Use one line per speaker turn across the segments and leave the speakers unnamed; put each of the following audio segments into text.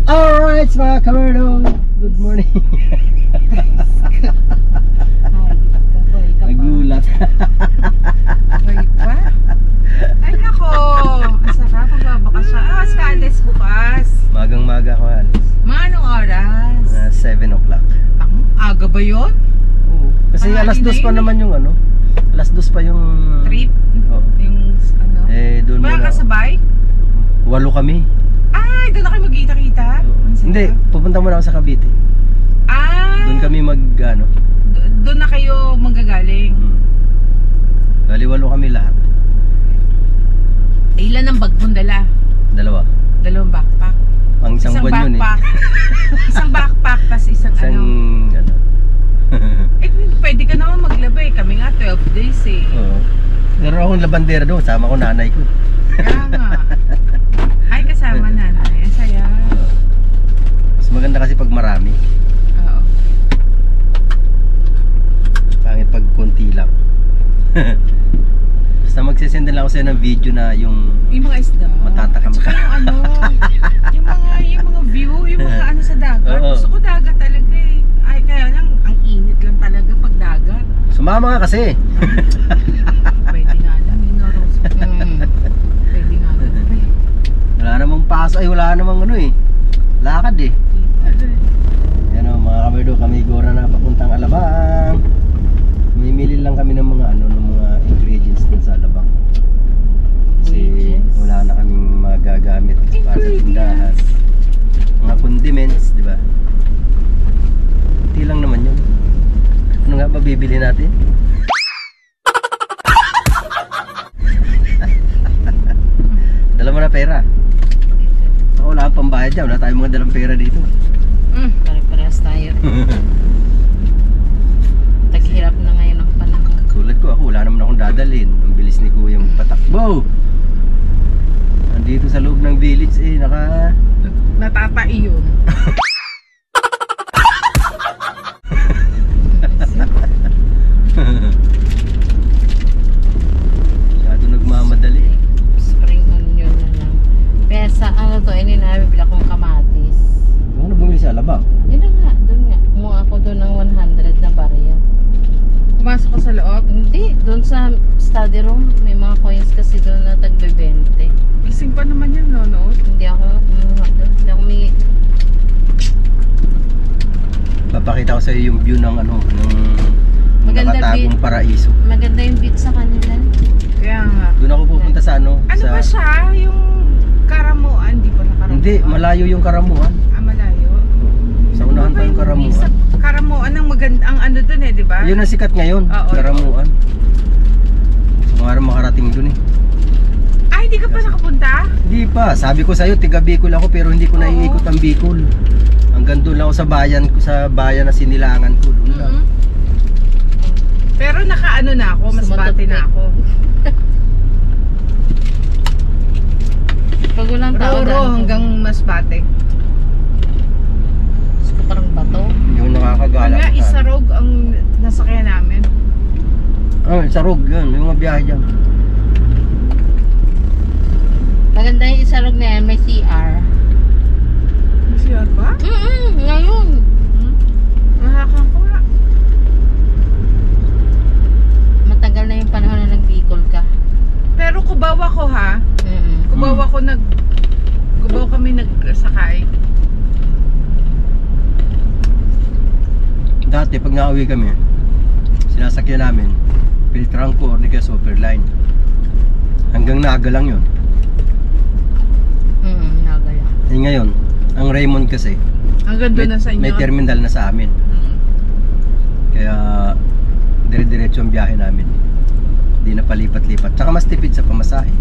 Alright mga kamerdo, good morning. Nagulat.
Wait pa? Ay nako, ang sarap magbabaka siya. Alis bukas.
Magang-maga ako alis.
Mga anong oras?
7 o'clock.
Ang aga ba yun?
Oo. Kasi alas 2 pa naman yung ano. Alas 2 pa yung
trip?
Oo.
Yung ano?
Doon muna.
Wala kasabay?
8 kami.
Ay, doon na kayo magkita-kita?
Hindi, pupunta muna ako sa Cavite. Doon kami ano.
Doon na kayo manggagaling?
Bali 8 kami lahat.
Ilan ang bag mong dala?
2.
Dalawang backpack.
Pang isang buwan yun
Isang backpack, tas isang ano. Pwede ka naman maglaba eh. Kami nga 12 days eh.
Oo. Meron akong labandera doon, sama ko nanay ko.
Kaya nga. Ay, kasama nanay. Ang saya.
Mas maganda kasi pag marami.
Oo.
Pangit pag konti lang. Basta magsisend lang ako sa'yo ng video na yung
mga isda.
Matatakam ka.
Yung ano, yung mga view, yung mga ano sa dagat.
Oo.
Gusto ko dagat talaga eh. Ay, kaya lang, ang init lang talaga pag dagat.
Sumama ka kasi.
Pwede nga lang, yun o Rose. Pwede nga lang.
Wala namang paso, wala namang ano eh. Lakad eh. Yan o mga kamerdo, kami gora na papuntang Alabang. Mimili lang kami ng mga ano, ng mga ingredients din sa Alabang. Kasi wala na kaming magagamit para sa tindahan. Mga condiments, di ba? Hindi lang naman yun. Ano nga ba bibili natin? Dala mo na pera. Ako wala kang pambayad dyan. Wala tayong mga dalang pera dito.
Pare-parehas tayo. Taghirap na ngayon ang panahon.
Tulad ko, ako wala naman akong dadalhin. Ang bilis ni Kuya patakbo. Nandito sa loob ng village
Natatai yun.
Masyado nagmamadali.
Spring onion na lang. Pesa, ano to, ininabibila kong kamatis.
Ano bumili sa Alabang?
Yun na nga, doon nga. Kumuha ako doon ng 100 na barya. Pumasok ko sa loob? Hindi, doon sa study room. May mga coins kasi doon na tagbe-20. Gising pa naman yan, no? Hindi ako kumuha doon. Hindi ako may...
Papakita ko sa iyo yung view ng ano, ng nakatagong
beach.
paraiso.
Maganda yung beach sa kanila. Kaya nga.
Doon ako pupunta sa ano?
Ano
sa...
ba siya? Yung Karamuan? Hindi pa na Karamuan?
Hindi, malayo yung Karamuan.
Malayo?
Sa unahan pa yung Karamuan.
Sa Karamuan ang maganda, ang ano dun eh, di ba?
Yun ang sikat ngayon, Karamuan. So nga rin makarating dun eh.
Ay, hindi ka pa nakapunta?
Hindi pa, sabi ko sa'yo, tiga Bicol ako pero hindi ko naiikot ang Bicol. Hanggang doon lang ako sa bayan na sinilangan ko doon lang.
Pero nakaano na ako, mas bati na ako. Pag walang tao hanggang mas bate. Gusto parang bato.
Yung nakakagala.
Kaya Isarog ang nasakyan namin.
Isarog yun, yung mga biyahe dyan.
Maganda yung Isarog na yan, may CR. May CR ba? Ngayon. Mahakang ko nga. Matagal na yung panahon na nag-Bicol ka. Pero Cubao ako ha. Cubao ako Cubao kami nagsakay.
Dati pag nauwi kami, sinasakyan namin Piltrangco or di kaya Superline. Hanggang Naga lang yun.
Naga lang.
Ngayon, ang Raymond kasi
hanggang doon na sa inyo?
May terminal na sa amin. Kaya dire-diretso ang biyahe namin. Hindi na palipat-lipat. Tsaka mas tipid sa pamasahe.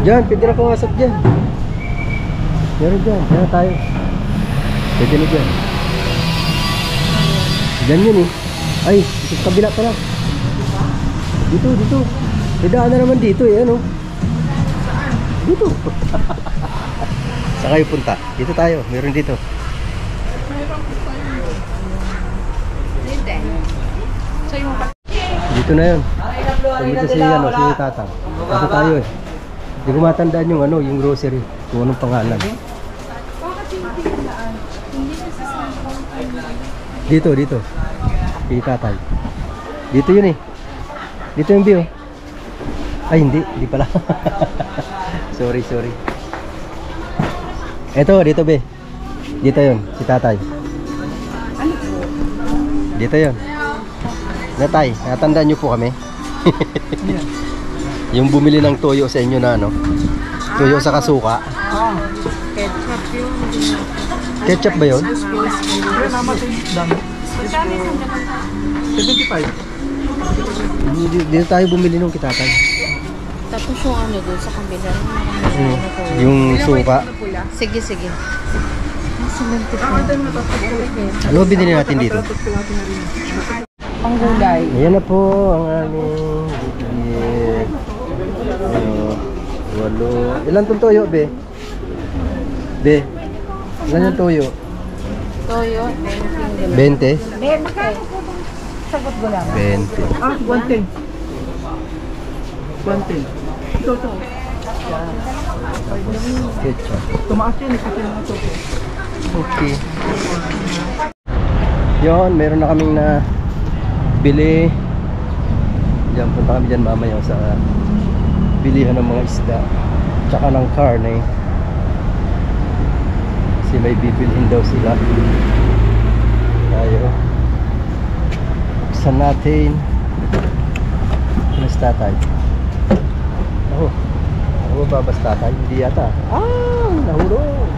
Diyan, pwede na pumasok dyan. Meron dyan, dyan na tayo. Pwede na dyan. Dyan yun eh. Ay, sa kabila pala. Dito, dito. May daan na naman dito eh, ano? Dito. Saan kayo punta? Dito tayo, meron dito. Dito na yun. Tumito si tatang. Ito tayo eh. Hindi ko matandaan yung ano, yung grocery. Kung anong pangalan. Dito. Kay tatay. Dito yun eh. Dito yung view. Ay, hindi pala. sorry. Eto, dito be. Dito yun, si tatay. Dito yun. Natay, natandaan nyo po kami. Yung bumili ng toyo sa inyo na ano. Toyo sa kasuka.
Ketchup yun.
Ketchup ba yun?
75.
Dito tayo bumili nung kitatay.
Tapos yung ano doon sa kabila.
Yung suka.
Sige.
Ano binili natin dito?
Panggulay.
Ayan na po ang aming bibili. Walo. Ilan tong toyo, be? Be, ilan yung toyo?
Toyo,
20?
sagot ko lang.
20.
110. 110. Ito.
Ketchup.
Tumaas yun, kasi mga ito.
Okay. Yon, meron na kaming na bili. Diyan, punta kami dyan mamaya sa bilihan ng mga isda. Tsaka ng karne. Kasi may bibilhin daw sila. Tayo. Buksan natin. Alas tatay. Ako babas tatay? Hindi yata. Nahulog.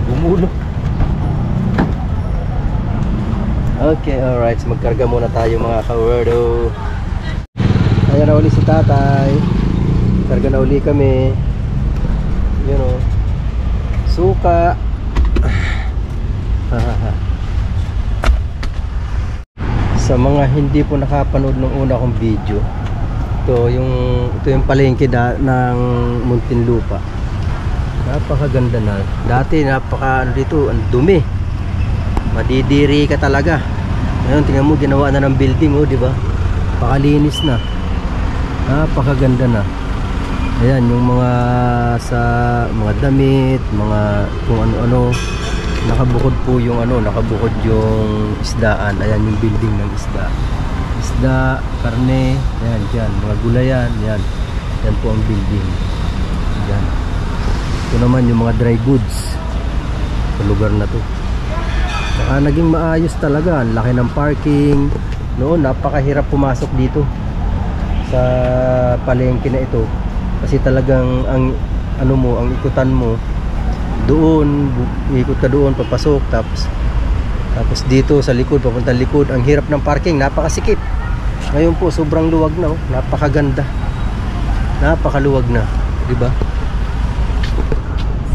Bumulo. Okay, alright. So magkarga muna tayo mga kawerdo. Ayan na uli si tatay. Karga na uli kami. Yun o. Suka. Sa mga hindi po nakapanood ng una kong video, ito yung palengke ng Muntinlupa. Napakaganda na. Dati napaka dito, ang dumi. Madidiri ka talaga. Ngayon tingnan mo, ginawa na ng building, di ba? Pakalinis na. Napakaganda na. Ayan yung mga sa mga damit, mga kung ano-ano. Nakabukod po yung nakabukod yung isdaan. Ayan yung building ng isda. Isda, karne, ayan diyan, mga gulayan, yan. Yan po ang building. Diyan. Ito naman yung mga dry goods sa lugar na to. Saka naging maayos talaga. Ang laki ng parking. Noon napakahirap pumasok dito sa palengke na ito. Kasi talagang ang ang ikutan mo doon, ikot ka doon papasok, tapos dito sa likod, papunta likod. Ang hirap ng parking, napakasikip. Ngayon po sobrang luwag na, napakaganda. Napakaluwag na, di ba?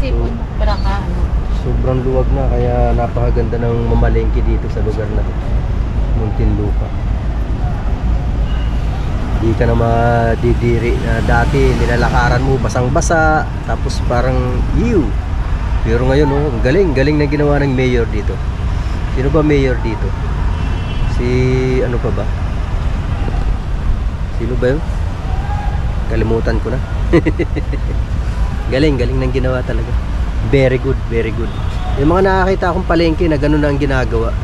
Sipon, baraka,
Sobrang luwag na, kaya napakaganda ng mamalengke dito sa lugar na Muntinlupa. Di ka na madidiri na dati nilalakaran mo basang-basa, tapos parang ew. Pero ngayon ang galing na ginawa ng mayor dito. Sino ba mayor dito? Si ano pa ba? Sino ba yun? Kalimutan ko na. galing nang ginawa talaga. Very good. Yung mga nakakita akong palengke na gano'n na ang ginagawa.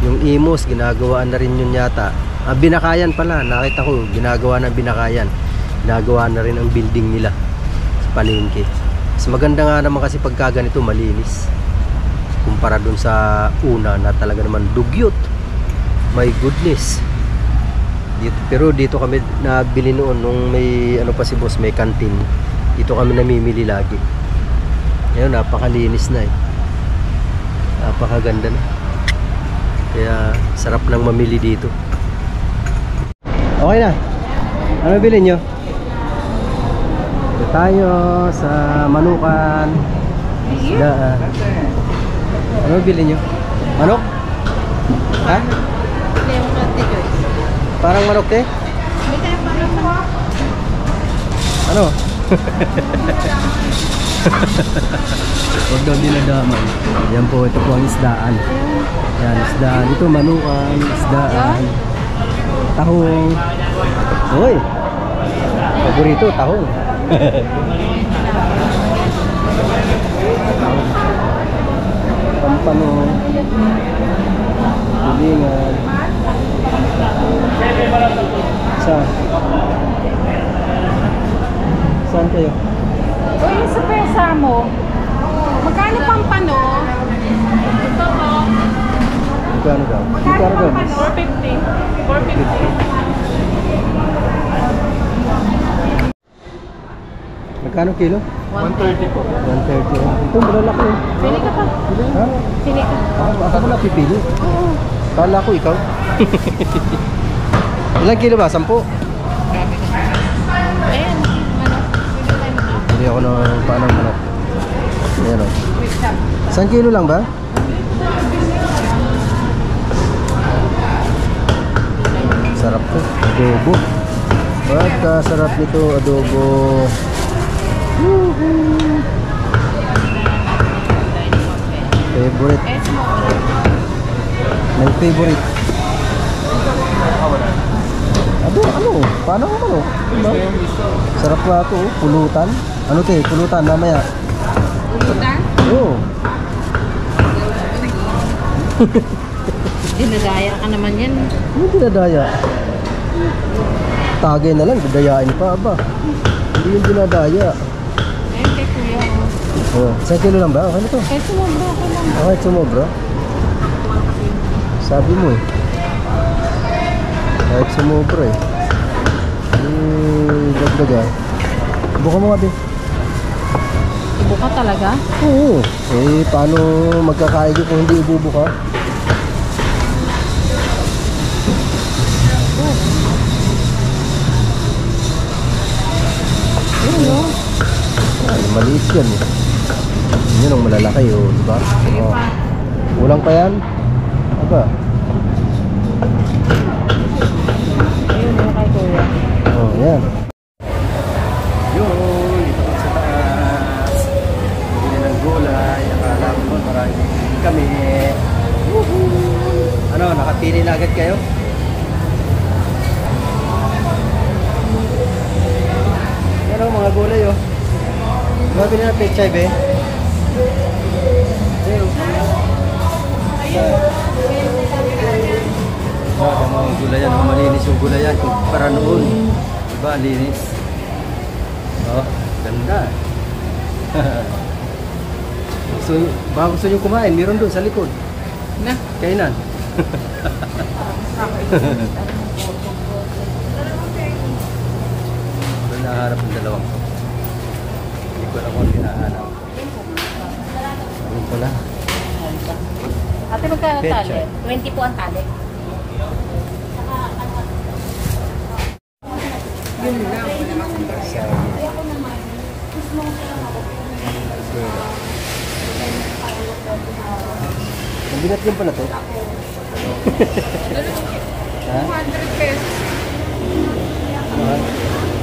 Yung Imos, ginagawa na rin yun yata. Binakayan pala, nakita ko, ginagawa ng Binakayan. Ginagawa na rin ang building nila sa palengke. Mas maganda nga naman kasi pagka ganito malinis. Kumpara dun sa una na talaga naman dugyot. My goodness. Pero dito kami nabili noon nung may pa si boss, may canteen. Dito kami namimili lagi. Ngayon napakalinis na eh. Napakaganda na. Kaya sarap lang mamili dito. Okay na. Ano bilhin nyo? Ito tayo sa Manukan. Isdaan. Ano bilhin nyo? Manok? Ha? Parang manok eh? Ano? Huwag daw dinadaman. Yan po, ito po ang isdaan. Yan, isdaan. Ito Manukan, isdaan. tahong. Uy, paborito, tahong. Pampano, tulingan. Saan kayo?
Uy, sa pesa mo. Magkano pang pano? Ito po.
Magkano daw?
Magkano pang pano? 450. 450.
Magkano kilo?
130 po.
130. Ito, malalaki yun.
Pili ka pa.
Ha?
Pili ka.
Ako mo na pipili.
Oo.
Kala ko ikaw. Ilang kilo ba? 10?
Grabe ka. Ayan, manok. Pili tayo manok.
Hindi ako ng paanong manok. Ayan o.
Wait, stop.
1 kilo lang ba? Sarap to. Adobo. Pagkasarap nito, adobo. Favorite.
Eh, smoke.
My favorite. Ano? Paano ang manok? Diba? Sarap nga ito. Pulutan. Ano ito eh? Pulutan mamaya.
Pulutan?
Oo.
Dinadaya ka naman yan.
Hindi dinadaya. Tagay na lang. Dadayain pa ba? Hindi yung dinadaya.
Ayun kay kuya.
Oh, 1 kilo lang ba? Okay na to.
Kahit sumobra ko lang.
Okay, sumobra. Sabi mo eh. Kahit sumobra eh. Dagdag ah. Buka mo nga din.
Ibuka talaga?
Oo. Eh, paano magkakaigi kung hindi ibubuka?
Ano?
Ay, maliit yan eh. Yun ang malalaki oh, diba?
Sige
Oh.
pa.
Kulang pa yan? Aba?
Ayun, yung kay kuya.
Oh, yan. Yun, dito kami sa taas. Bili ng gulay. Akala ko marami kami. Woohoo! Ano, nakapili na agad kayo? Yan o, mga gulay oh. Mabili na pechay be. Ayun. Mga gulayan, malinis yung gulayan para noon. Diba, linis. Oh, ganda. So, baka gusto nyo kumain, meron doon sa likod.
Na?
Kainan. Doon nahanap ng dalawang to. Hindi ko alam kung hinahanap. Ayun pala.
Ate, magkano tali?
Pechay.
20 po ang tali.
Mabigat din pala to. Ha?
200 pesos.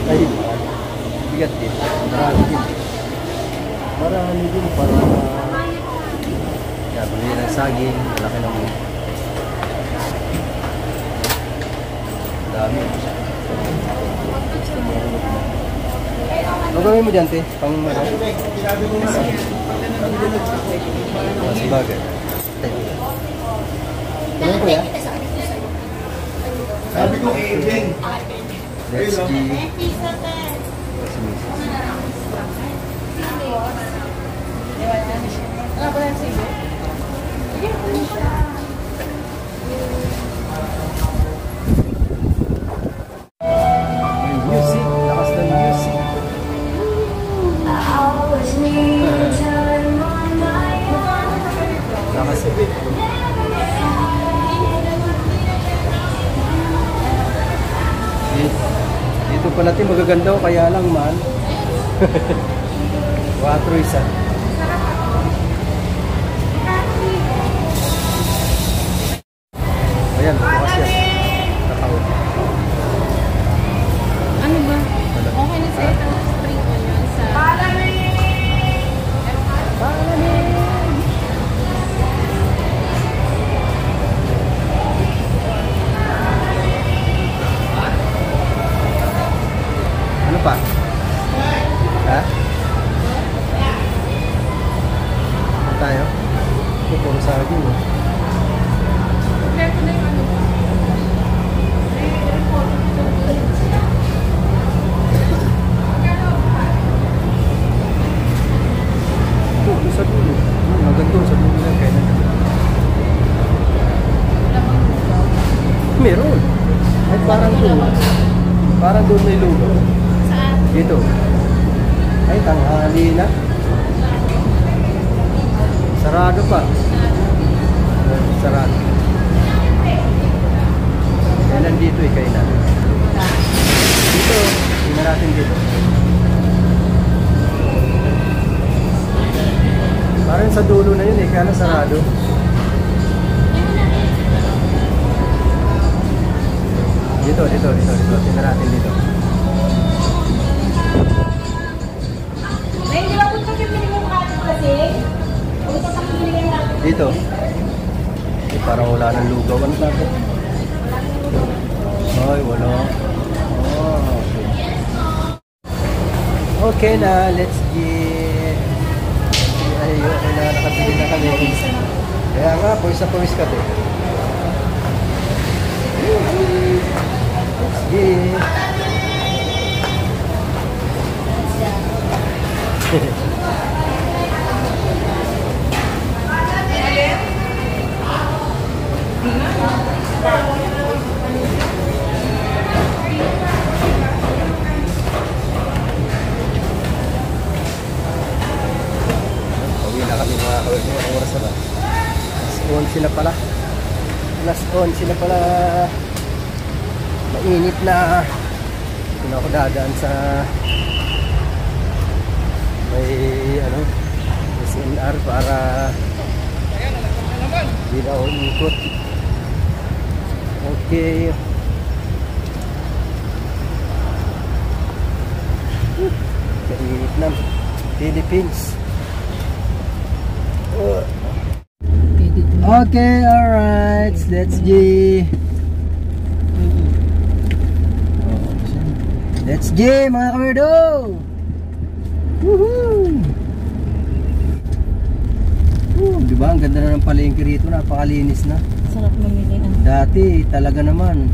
Ay, bigat din. Marami din. Marami din para kaya bumili ng saging, malaki ng dami. Ano gawin mo dyan, te? Pang ano? Mas bagay. Ano ko ya?
Sabi ko i-event.
Let's see.
Wala ba yung sigo?
Music, lakas ng music. Lakas eh. Dito pala natin magaganda ko kaya lang man. 4 isa. Ayan, bukas yan. Kakao.
Ano ba? Okay na sa'yo itong spring onion sa...
Ay, parang doon. Parang doon may lugaw.
Saan?
Dito. Ay, tanghali na. Sarado pa. Sarado. Kaya nandito eh, kayo na. Dito. Tingnan natin dito. Parang sa dulo na yun eh, kaya na sarado. Dito. Tingnan natin dito.
May hindi ba kung pagkipili mo ka kasi? Kung sa pagkipili mo natin.
Dito. Eh, parang wala ng lugaw. Ano natin? Ay, wala. Oh, okay. Okay na, let's get. Ay, okay na, nakabili na kami. Kaya nga, pawis na pawis ka to. Let's get. Pauwi na kami mga kawin. Ang oras na ba? Alas 11 na pala. Alas 11 na pala. Mainit na. Dito na ako dadaan sa may ano SNR para hindi na ako ikot. Okay. Mainit na. Philippines. Okay, alright. Let's G. Let's G, mga kamerdo. Woohoo! Diba? Ang ganda na ng palengke rito. Napakalinis na.
Sarap mamili ang
Dati, talaga naman.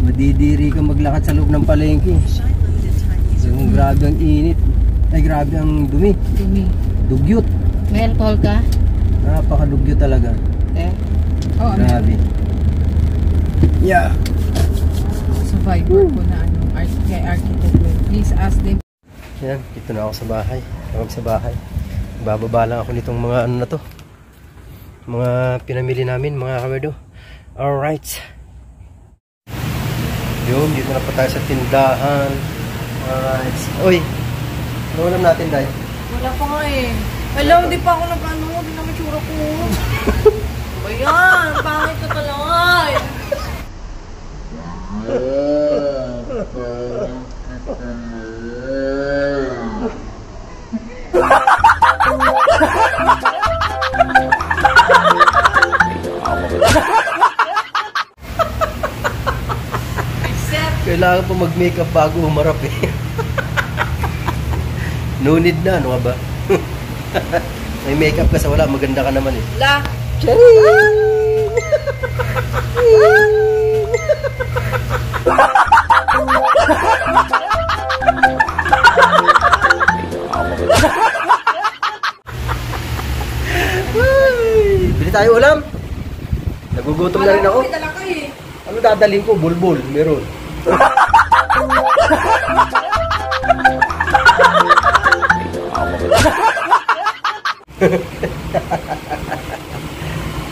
Madidiri ka maglakad sa loob ng palengke. Yung grabe ang init. Ay, grabe ang dumi.
dumi.
Dugyot.
May alcohol ka?
Napakadugyot talaga.
Eh?
Oo,
Grabe. Yeah.
survivor ko na ano, kay architect. Please ask them.
Yan, dito na ako sa bahay. Tawag sa bahay. Bababa lang ako nitong mga ano na to. Mga pinamili namin, mga kamerdo. Alright. Yun, dito na pa tayo sa tindahan. Alright. Uy, ano ulam natin, Day?
Wala pa nga eh. Hello, di pa ako nag-ano, di naman tsura ko. Ayan, pangit ka talaga eh.
Kailangan pa mag-makeup bago humarap eh. No need na, ano ka ba? May makeup ka sa wala, maganda ka naman eh.
La.
Bili tayo ulam. Nagugutom na rin ako.
May dala ka eh.
Ano dadalhin ko? Bulbul, meron.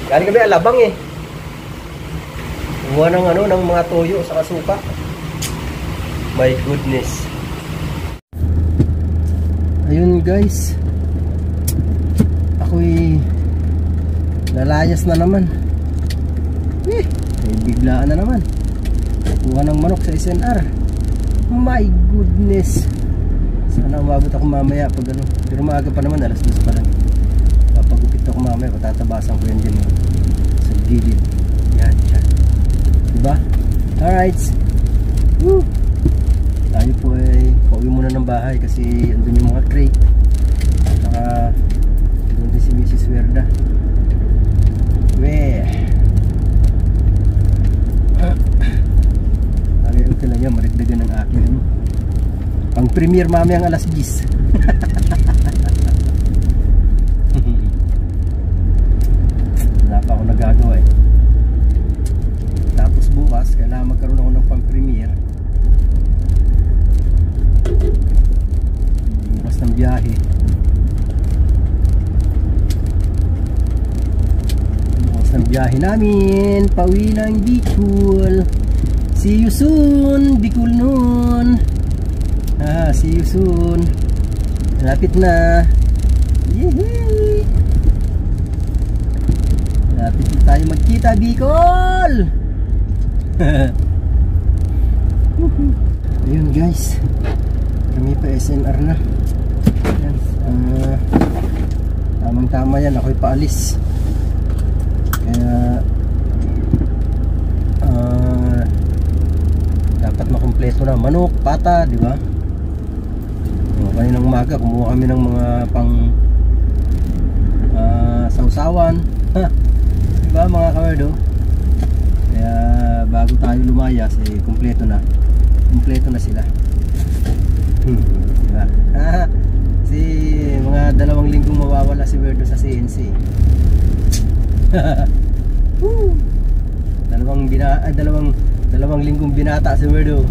Galing kami Alabang eh. Kumuha ng ano, ng mga toyo sa suka. My goodness. Ayun guys. Ako'y lalayas na naman. May biglaan na naman. Kuha ng manok sa SNR. My goodness. Sana umabot ako mamaya pag ano. Pero maaga pa naman, alas 2 pa lang. Papagupit ako mamaya, patatabasan ko yan din sa gilid. Yan, yan. Diba? Alright. Woo! Tayo po ay pauwi muna ng bahay kasi andun yung mga crate. Saka doon din si Mrs. Werda. Weh. Lagi okay lang yan, marigdagan ng aking ano. Pang premiere mamayang alas 10. Wala pa ako nagagawa eh. Tapos bukas kailangan magkaroon ako ng near. Oras ng biyahe. Oras ng biyahe namin. Pauwi ng Bicol. See you soon, Bicol noon. See you soon. Lapit na. Yehey! Lapit na tayo magkita, Bicol! Ayun guys, kami pa SNR na. Ayan. Tamang tama yan, ako'y paalis. Kaya dapat makumpleto na. Manok, pata, di ba? Kaninang umaga kumuha kami ng mga pang sausawan. Diba mga kamerdo? Kaya bago tayo lumayas kumpleto na sila. Diba? Kasi mga 2 linggong mawawala si Werdo sa CNC. dalawang linggong binata si Werdo.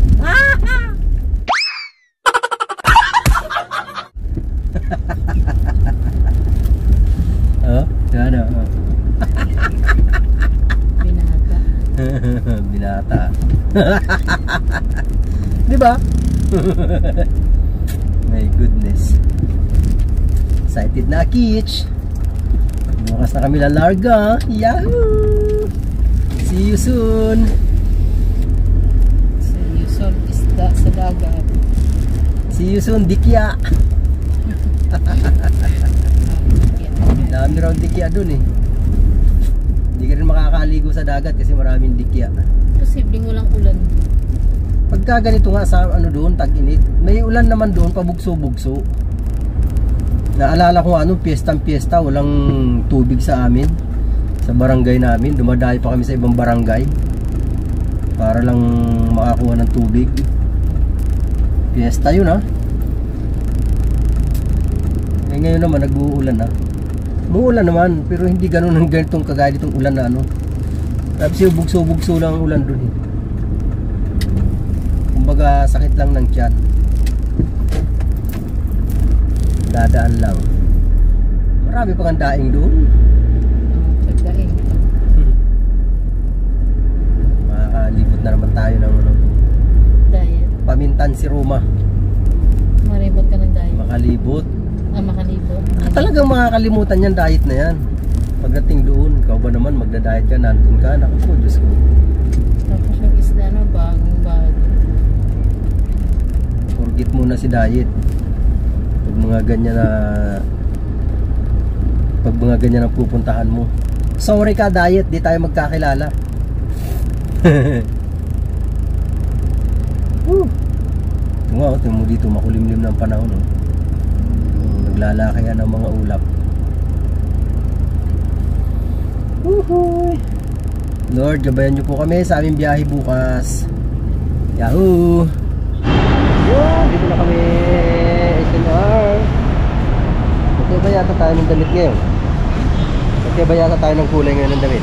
Ano? Binata. Di ba? My goodness. Excited na, Kitch. Bukas na kami lalarga. Yahoo! See you soon.
See you soon, isda sa dagat.
See you soon, Dikya. Dami raw dikya dun eh. Hindi ka rin makakaligo sa dagat kasi maraming dikya.
Posibleng walang ulan.
Pagka ganito nga sa ano doon, tag-init, may ulan naman doon, pabugso-bugso. Naalala ko piyesta, walang tubig sa amin, sa barangay namin. Dumadayo pa kami sa ibang barangay para lang makakuha ng tubig. Piyesta yun ha. Ngayon naman nag-uulan na. Muulan naman, pero hindi ganoon ng ganitong kagaya ditong ulan na ano. Tapos yung bugso-bugso lang ang ulan dun eh. Kumbaga sakit lang ng tiyan. Dadaan lang. Marami pang daing doon.
Pagdaing.
Makakalibot na naman tayo ng ano.
Diet.
Pamintan si Roma.
Maribot ka ng diet.
Makalibot.
Makalibot.
Talagang makakalimutan yan, diet na yan. Pagdating doon, ikaw ba naman magda-diet ka, nandun ka, naku po, Diyos ko.
Tapos yung isda na bagong bago.
Forget muna si diet. Pag mga ganyan ang pupuntahan mo. Sorry ka diet, di tayo magkakilala. Tingnan mo dito, makulimlim ng panahon. Naglalaki yan ng mga ulap. Lord, gabayan nyo po kami sa aming biyahe bukas. Yahoo! Dito na kami, SNR. Okay ba yata tayo ng damit ngayon? Okay ba yata tayo ng kulay ngayon ng damit?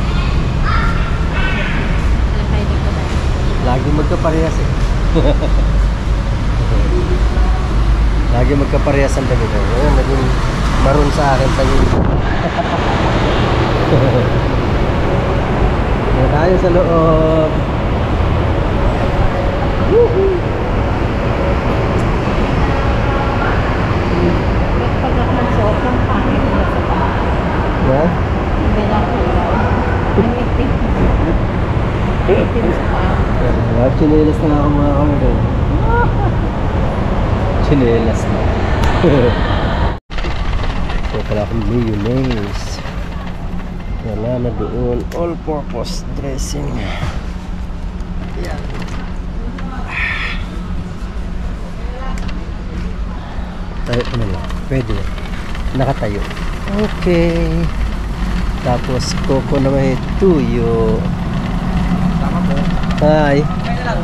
Lagi magkaparehas eh. Lagi magkaparehas ang damit. Ayun, naging maroon sa akin sa inyo. Yan tayo sa loob. Woohoo! What? Chinelas na ako mga kamero. Chinelas na. So pala akong mayonnaise. Wala na doon. All-purpose dressing. Yan. Tayo ko na lang. Pwede. Nakatayo. Okay. Tapos coco na may tuyo.
Tama po.
Hi.
Okay na lang.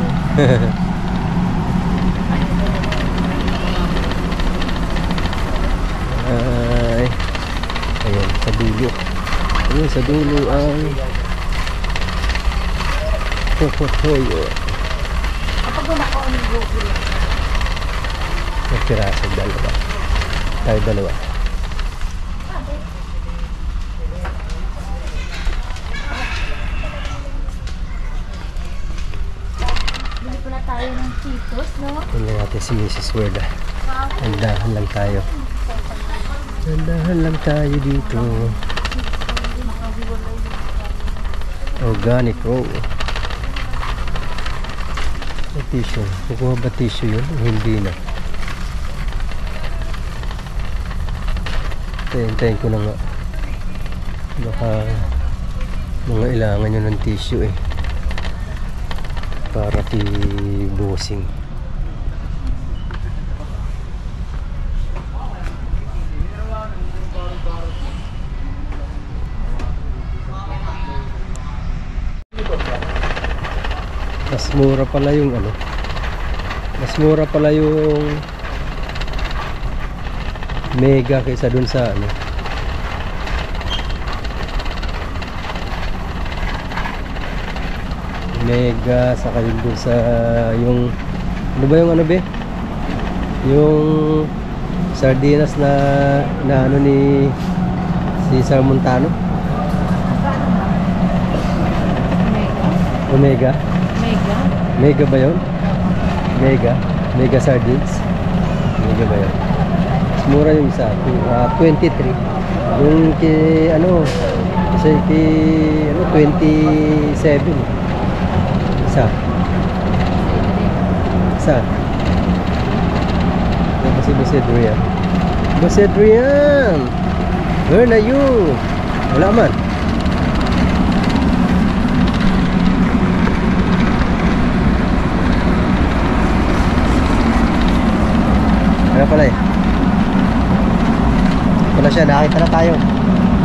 Hi. Ayun, sa dulo. Ayun, sa dulo ang coco tuyo.
Kapag wala ko ang Google.
Ang piraso, dalawa. Tayo dalawa.
Bili pala tayo ng Cheetos, no?
Tingnan natin si Mrs. Werda. Handahan lang tayo. Handahan lang tayo dito. Organic roll. Tissue. Kukuha ba tissue yun? Hindi na. Hintayin ko na nga. Baka mga ilangan yun ng tissue eh. Para kay bossing. Mas mura pala yung ano. Mas mura pala yung Mega kaysa dun sa ano. Mega saka yun dun sa yung ano ba yung ano be? Yung sardinas na ano ni si Sir Montano? Omega?
Mega.
Mega ba yun? Mega? Mega sardines? Mega ba yun? Mas mura yung isa, 23. Yung kay ano, kasi kay ano, 27. Isa. Isa. Yan kasi Boss Adrian. Boss Adrian! Where are you? Wala man. Kaya pala eh. Pala siya, nakita na tayo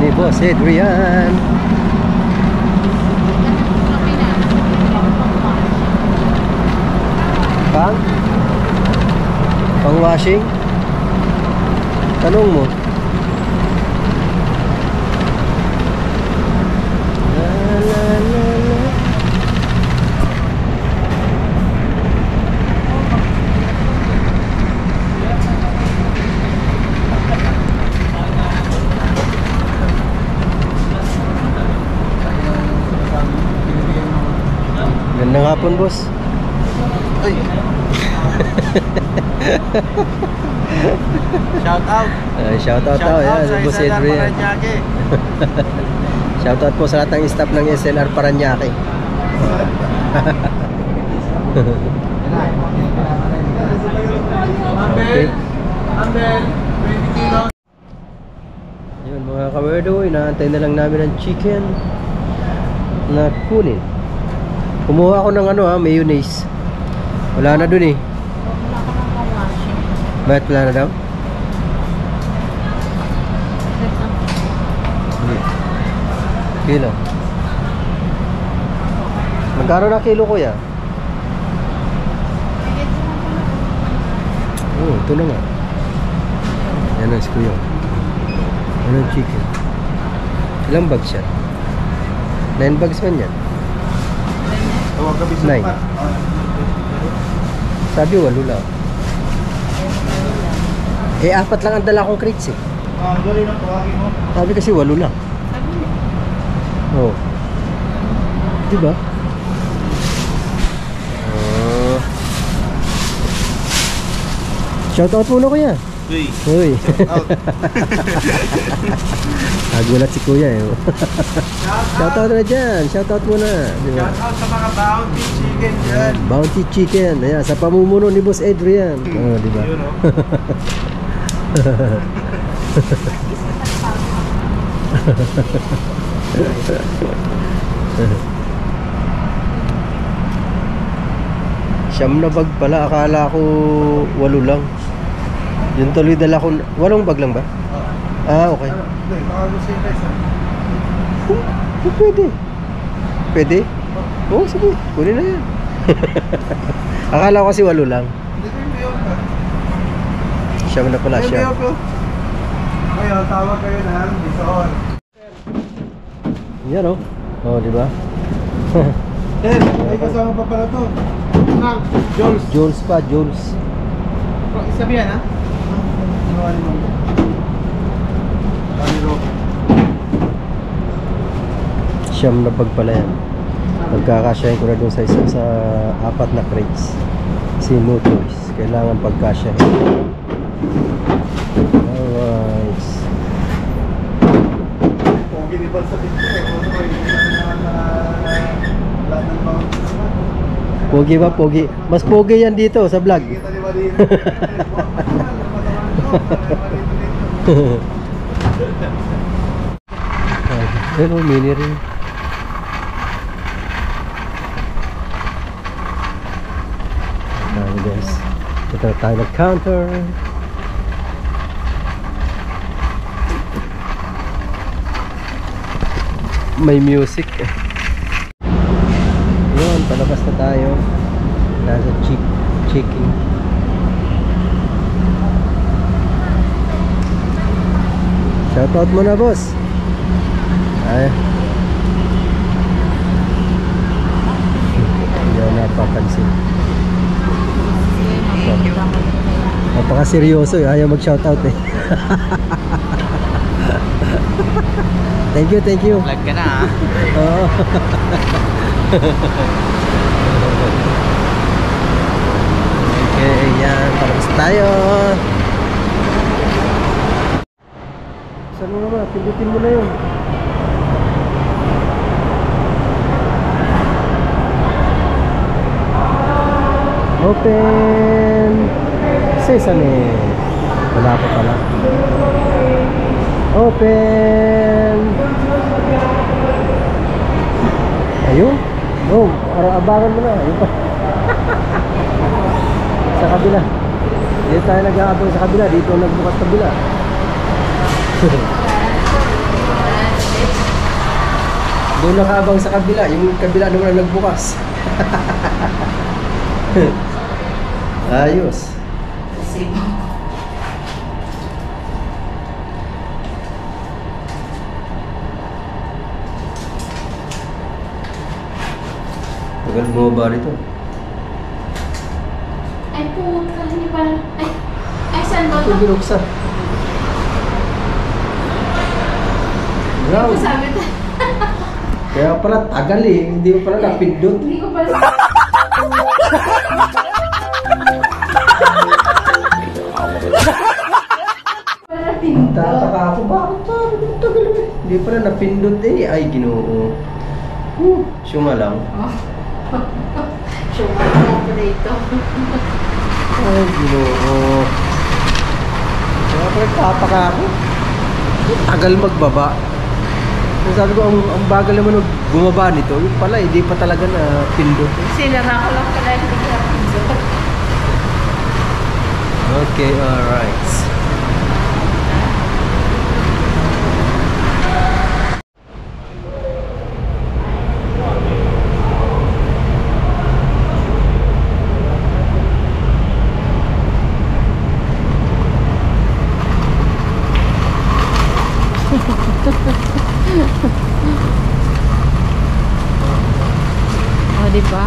ni Boss Adrian. Pang washing? Tanong mo. La la la la. Gandang hapon, boss.
Ay. Shout out.
Shout out daw, yan, Boss Adrian. Shout out po sa lahat ng staff ng SLR Paranaque. Okay.
Ambel, 20 kilos.
Yun mga kawerdo, inaantay na lang namin ang chicken na kunin. Kumuha ako ng ano mayonnaise. Wala na dun eh.
Wala ka nang pang-washing.
Bakit wala na daw? Kilo. Magkano na kilo kuya? Oh, ito na nga. Yan ang kuya. Yan ang chicken. Ilang bags siya? 9 bags man yan.
Tawag ka bisa
9. Sabi 8 lang. Eh 4 lang ang dala kong crates eh.
Dali na tawagin mo.
Sabi kasi 8 lang. Oh. Diba? Shoutout muna kuya.
Uy.
Uy.
Out.
Nagulat si kuya eh. Shoutout na dyan. Shoutout muna. Diba?
Shout out sa mga bounty chicken dyan.
Bounty Chicken. Ayan, sa pamumuno ni Boss Adrian. Oh, diba?
Yun o.
Siyam na bag pala. Akala ko 8 lang. Yung tuloy dala ko. 8 bag lang ba? Ah, okay.
Hindi, baka gusto yung guys.
Pwede. Pwede? Oo, sige. Kunin na yan. Akala ko kasi 8 lang.
Hindi ko yung biyon ka.
Siyam na pala
Yung
siya.
biyon ko. Ngayon, tawag kayo ng Bison.
Yan o. Oh, di ba?
Ten, may kasama pa pala to. Nang, Jules.
Jules pa, Jules.
Sabi yan, ha?
Siyam na bag pala yan. Pagkakasyahin ko na dun sa isa sa 4 na crates. Kasi no choice. Kailangan pagkasyahin. Alright.
Pogi ni Bal sa dito.
Pogi ba? Pogi. Mas pogi yan dito sa vlog.
Kita ni Malin.
Pero mini rin. Tayo guys. Ito tayo nag-counter. May music. Yun, palabas na tayo. Nasa checking. Shoutout mo na, boss. Ay. Hindi ako napapansin. Napaka-seryoso eh. Ayaw mag-shoutout eh. Thank you, thank you.
Vlog ka na ha.
Oo. Okay, yan. Palabas tayo. Saan mo naman? Pindutin mo na yun. Open Sesame. Wala pa pala. Open. Ayun. Oh, abangan mo na. Ayun pa. Sa kabila. Dito tayo nag-aabang sa kabila. Dito nagbukas kabila. Doon nakaabang sa kabila. Yung kabila naman ang nagbukas. Ayos. Tagal bumaba rito.
Ay, pumunta. Hindi pa. Ay, saan ba
Ito
ito?
binuksan. Wow.
Sabi ko.
Kaya pala tagal eh. Hindi ko pala napindot.
Hindi ko pala.
Tataka ako. Bakit sabi ko tagal eh. Hindi pala napindot eh. Ay, Ginoo. Syunga lang.
Sure, ako pa dito.
Ay, Ginoo. Kaya pala tataka ako. Tagal magbaba. So, sabi ko, ang bagal naman bumaba nito. Yung pala, hindi pa talaga na pindot.
Sinara ko lang pala. Hindi ko napindot.
Okay, alright.
O, diba?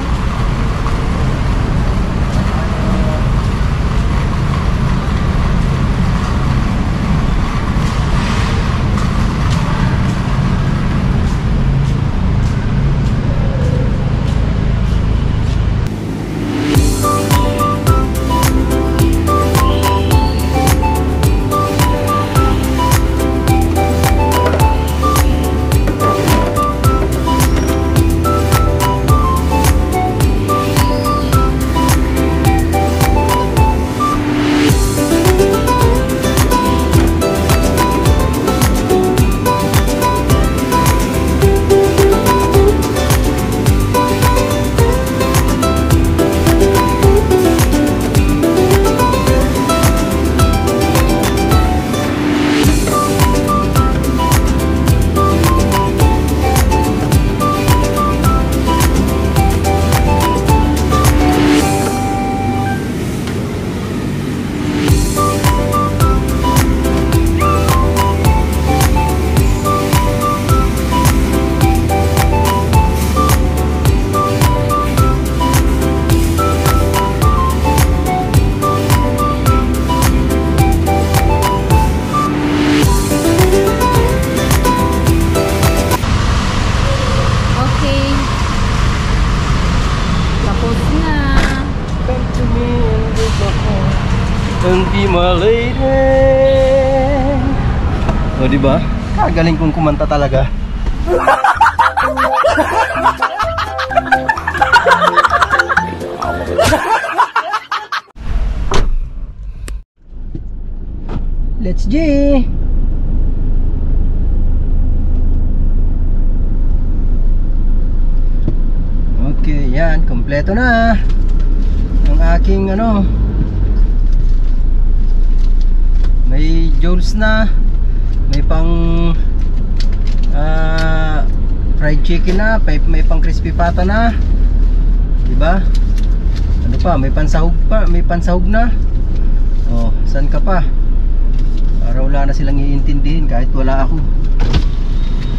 and be my lady. O diba? Kagaling kong kumanta talaga. Let's G. Okay, yan, kompleto na ang aking ano. May Jones na, may pang fried chicken na, may pang crispy pata na, diba? Ano pa, may pansahog pa, may pansahog na. Oh, saan ka pa? Para wala na silang iintindihin kahit wala ako,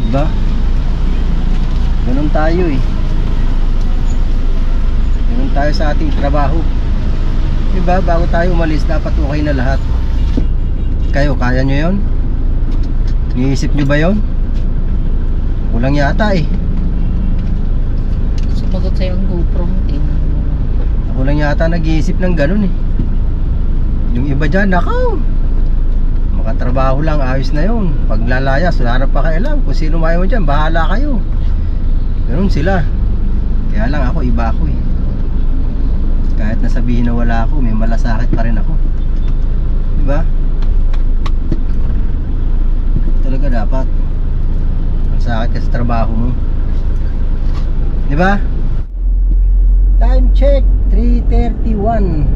diba? Ganun tayo eh. Ganun tayo sa ating trabaho, diba? Bago tayo umalis dapat okay na lahat. Kayo, kaya nyo yun? Niisip nyo ba yun? Kulang yata eh.
Sumagot sa'yo ang GoPro mo,
Ako lang yata nag-iisip ng ganun eh. Yung iba dyan, nakaw, makatrabaho lang, ayos na yun. Pag lalayas, wala na pa kailan. Kung sino mayaw dyan, bahala kayo. Ganun sila. Kaya lang ako, iba ako eh. Kahit nasabihin na wala ako, may malasakit pa rin ako, diba? Talaga dapat malasakit ka sa trabaho mo, diba? Time check 3:31.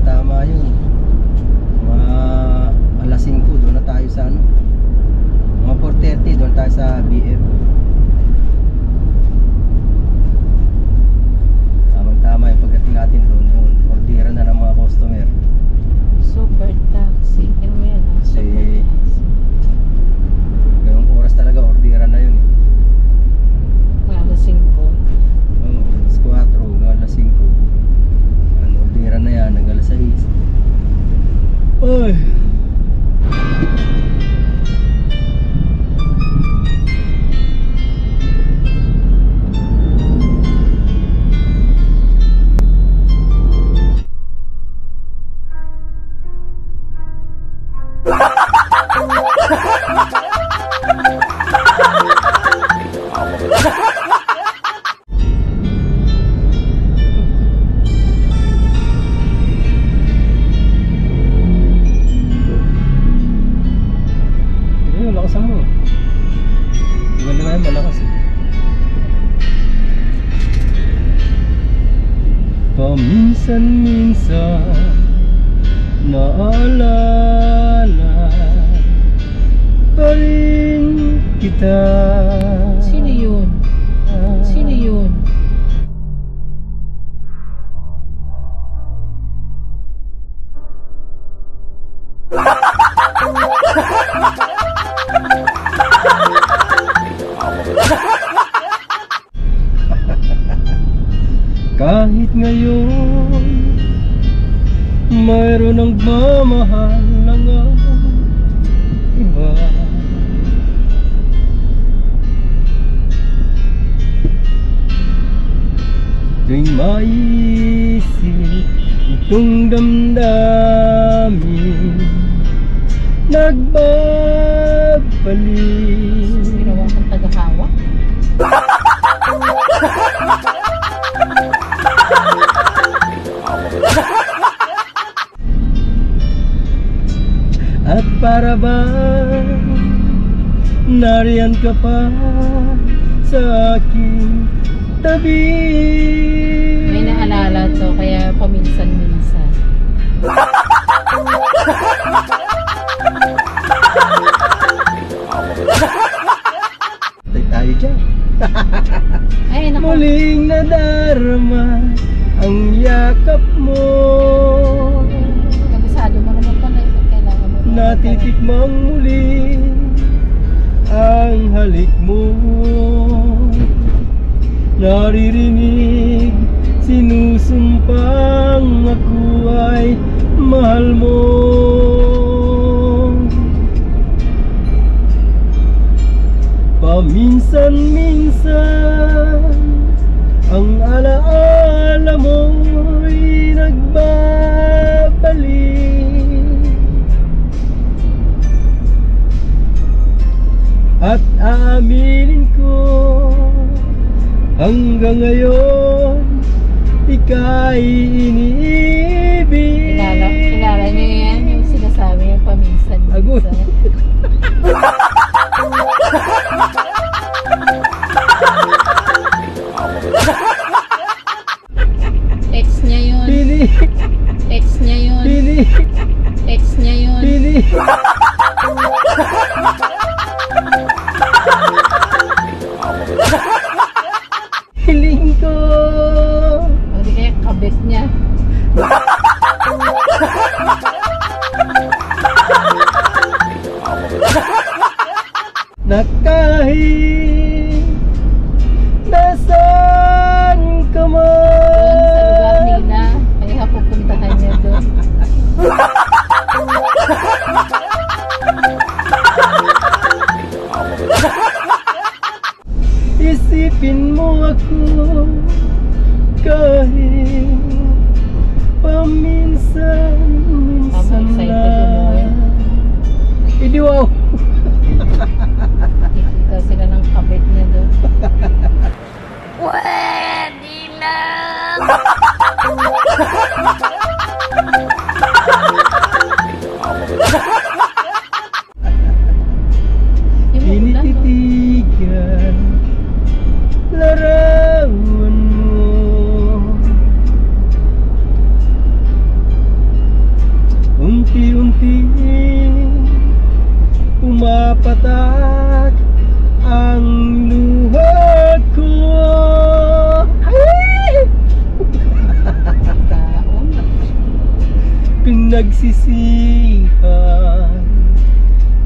Tama yun. Mga alas 5 doon na tayo sa ano, mga 4:30 doon tayo sa BF. Tama yung pagdating natin doon. Orderan na ng mga customer.
Super taxi. Yan mo yan.
Kasi ganung oras talaga, orderan na yun eh.
Alas 5.
Oo, alas 4, alas 5. Orderan na yan, nag alas 6. Ay! Lakasan mo. Maganda nga yun, malakas eh. Paminsan-minsan naalala pa rin kita.
Sino yun? Sino yun?
Kahit ngayon mayroon ng mamahal ng iba, tuwing maisip itong damdamin, nagbabalik.
Ginawa kang tagahawa?
At para bang nariyan ka pa sa aking tabi.
May naalala to, kaya paminsan-minsan.
Tay tayo dyan.
Ay, naku.
Muling nadarama ang yakap mo,
Kabisado mo naman pala yung kailangan mo.
natitikmang muli ang halik mo, naririnig sinusumpang ako ay mahal mo. Paminsan-minsan ang alaala alaala mo'y nagbabalik, at aaminin ko hanggang ngayon ika'y iniibig.
Kilala niyo yan, yung sinasabi yung paminsan.
Agoy.
Ex niya yun.
Pili,
Ex niya yun.
pili,
Ex niya yun.
pili. Hiling ko.
O di kaya kabit niya.
Na kahit nasaan ka
Doon sa lugar
man,
nila, kaya pupuntahan niya doon.
isipin mo ako kahit paminsan-minsan
excited
lang. Hindi, wow.
Nakikita sila ng kabit niya doon. Yung ulan, no?
Tinititigan larawan mo, unti-unti pumapatak ang luha ko. Ay!
Taon.
Pinagsisihan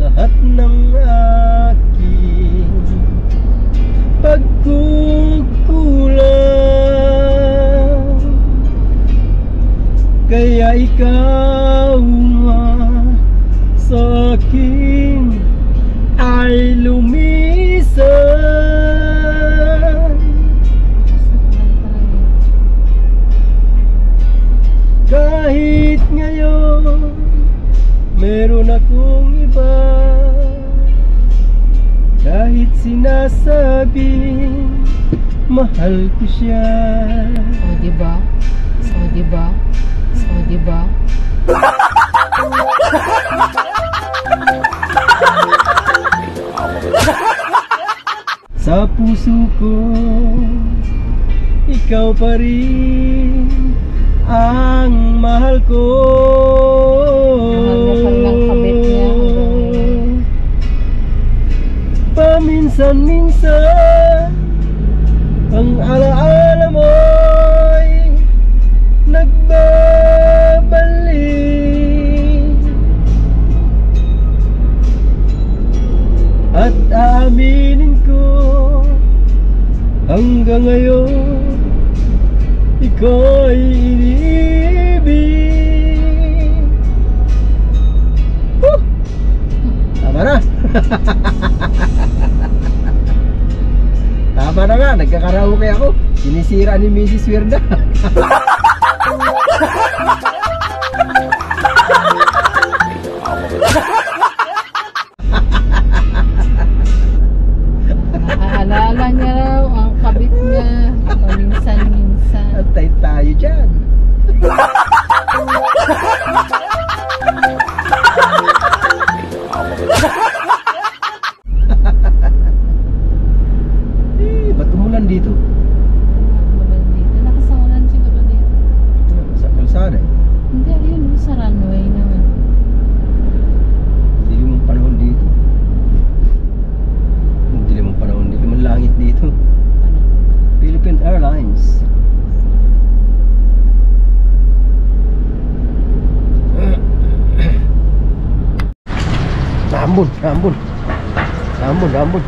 lahat ng aking pagkukulang, kaya ikaw nga sa akin ay lumisan. Kahit ngayon meron akong iba, kahit sinasabing mahal ko siya.
O diba? O diba? O diba?
Sa puso ko, ikaw pa rin ang mahal ko.
Mahal niya pa rin ang kabit niya hanggang ngayon.
Paminsan-minsan ang alaala mo'y nagbabalik, at aaminin ko hanggang ngayon ikaw ay iniibig. Tama na. Tama na nga, nagkakaraoke ako. Sinisira ni Mrs. Wirda.
Naaalala niya raw ang kabit niya paminsan-minsan.
Antay tayo dyan. Ba't umulan dito?
Umulan dito. Nakasangulan siguro dito.
Sa kalsada eh.
Hindi, ayun. Sa runway naman.
Dilim ang panahon dito. Dilim ang panahon dito. Man langit dito.
Ano?
Philippine Airlines. Ambon, ambon. Ambon, ambon.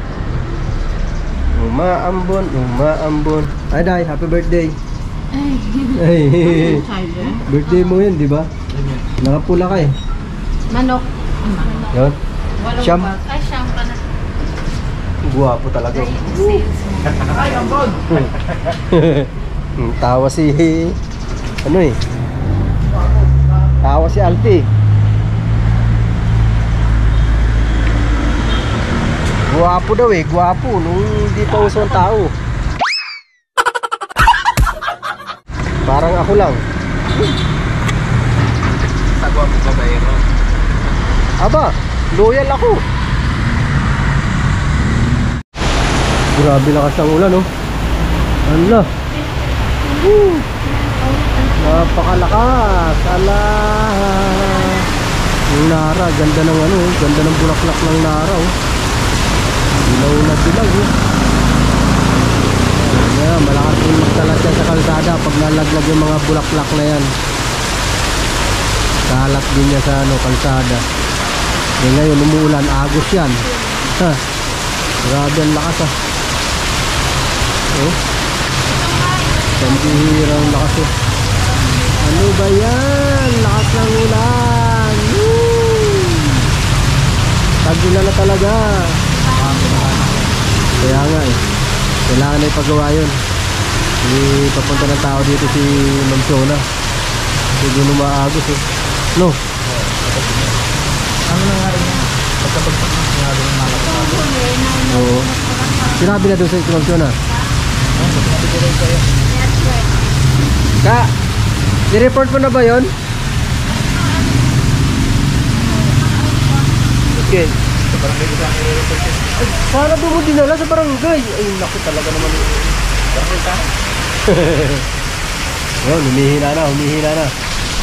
Umaambon, umaambon. Ay, Day, happy birthday. Ay, birthday mo yun, di ba? Nakapula ka eh.
Manok.
Yun. Siyam.
Ay, siyam ka na.
Guwapo talaga.
Ay, ambon.
Tawa si ano eh. Tawa si Alfie. Guwapo daw eh, guwapo nung hindi pa uso ang tao. Parang ako lang.
Sagwa mo ba bayro?
Aba, loyal ako. Grabe lakas ng ulan, oh. Ala. Napakalakas. Ala. Yung Nara, ganda ng ano, ganda ng bulaklak ng Nara, oh. Dilaw na dilaw, oh. Ayan, malakas yung magkalat yan sa kalsada pag nalaglag yung mga bulaklak na yan. Kalat din niya sa ano, kalsada. Eh ngayon umuulan, agos yan. Ha. Grabe ang lakas, ah. Oh. Pambihirang lakas, oh. Ano ba yan? Lakas ng ulan. Woo! Tag-ulan na talaga. Kaya nga eh, kailangan na ipagawa yun. Papunta ng tao dito si Ma'am Shona. Hindi na maagos eh. No?
Ano nangyari niya? Pagkapagpag na sinabi ng mga kapatid.
Oo. Sinabi na doon sa Ma'am Shona.
Sinabi ko rin kayo.
Ka, i-report mo na ba yun? Okay.
Sa barangay ko sa akin i-report yun.
Ay, sana doon mo dinala sa barangay. Ay, naku talaga naman.
Barangay ka?
Yun, humihina na, humihina na.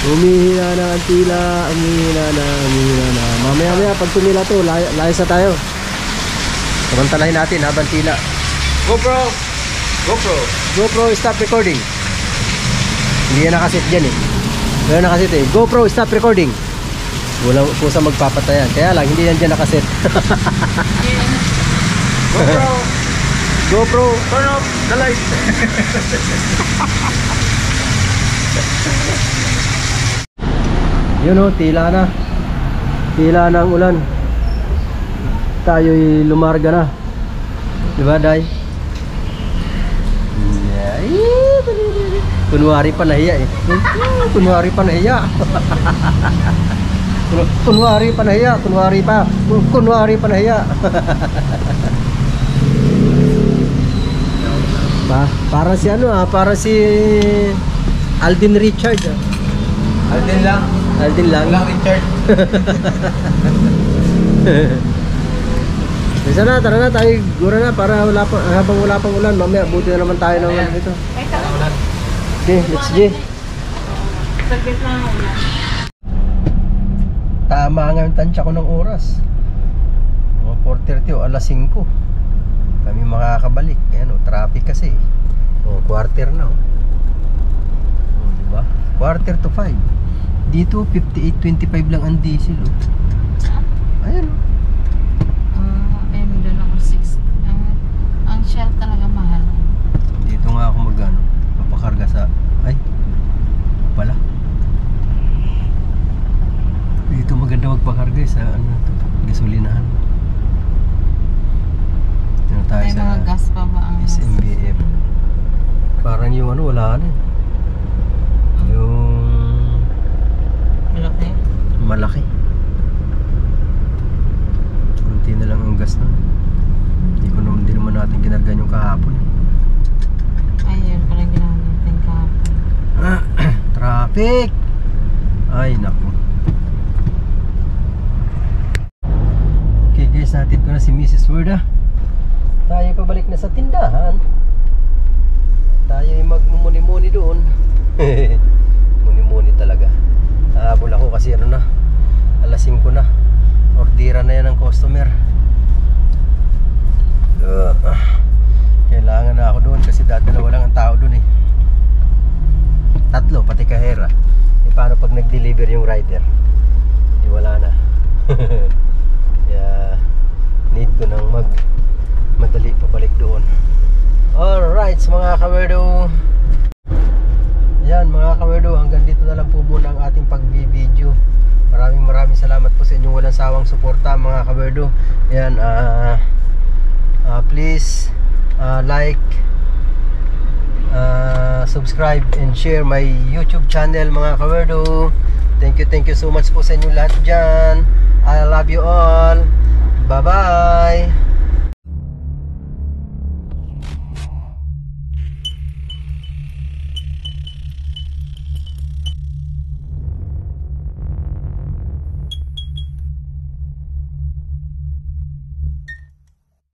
Humihina na ang tila, humihina na, humihina na. Mamaya-maya, pag tumila to, layas na tayo. Samantalahin natin habang tila.
GoPro! GoPro!
GoPro, stop recording. Hindi yan nakasit dyan eh. Wala nakasit eh. GoPro, stop recording. Walang kusa magpapatayan. Kaya lang, hindi yan dyan nakasit.
GoPro!
GoPro,
Turn off the light!
yun o, tila na. Tila na ang ulan. Tayo'y lumarga na. Diba, Day? Kunwari pa nahiya eh. Kunwari pa nahiya. Kunwari pa nahiya. Kunwari pa nahiya. Para si ano ah, para si Alden Richard ah.
Alden lang.
Alden lang.
Lang Richard.
Isa na, tara na tayo, gura na para wala pa, habang wala pang ulan, mamaya buti na naman tayo ng ano ito. Okay, let's go.
Saglit na ako na.
Tama nga yung tansya ko ng oras. Mga 4:30 o alas 5. Kami makakabalik. Ayan o, traffic kasi. O, quarter na o. O, diba? Quarter to 5. Dito, 58.25 lang ang diesel o. Ayan o.
Doon ako 6. Ang Shell talaga mahal.
Dito nga ako magano, papakarga sa, ay, pala. Dito maganda magpakarga sa ano to, gasolinahan. Dito na tayo
May
sa
mga gas pa ba ang
SMBF. Parang yung ano, wala na. Yung
malaki?
malaki. Kunti na lang ang gas na. Hindi naman natin kinargan yung kahapon.
Ayun, parang ginamit natin kahapon.
Traffic! Ay, naku. Okay guys, natid ko na si Mrs. Werda. Tayo pabalik na sa tindahan. Tayo ay magmumuni-muni doon. Muni-muni talaga. Habol ako kasi ano na, alas 5 na. Ordira na yan ng customer. Kailangan na ako doon kasi dadalawa lang ang tao doon eh. 3 pati kahera. E paano pag nag-deliver yung rider? E wala na. Kaya need ko nang madali pabalik doon. Alright mga kawerdo. Yan mga kawerdo, hanggang dito na lang po muna ang ating pag-video. Maraming salamat po sa inyong walang sawang suporta mga kawerdo. Yan, please like, subscribe and share my YouTube channel mga kawerdo. Thank you so much po sa inyo lahat dyan. I love you all. Bye bye.